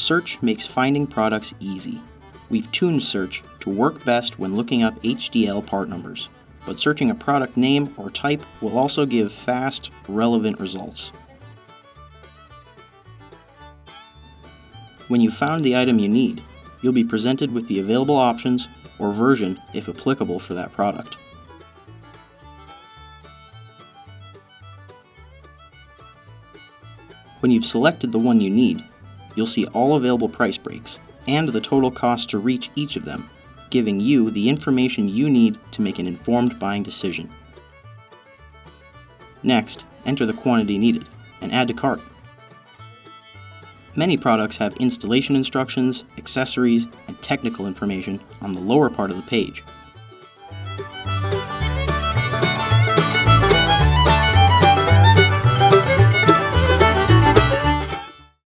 Search makes finding products easy. We've tuned search to work best when looking up HDL part numbers, but searching a product name or type will also give fast, relevant results. When you've found the item you need, you'll be presented with the available options or version if applicable for that product. When you've selected the one you need, you'll see all available price breaks and the total cost to reach each of them, giving you the information you need to make an informed buying decision. Next, enter the quantity needed and add to cart. Many products have installation instructions, accessories, and technical information on the lower part of the page,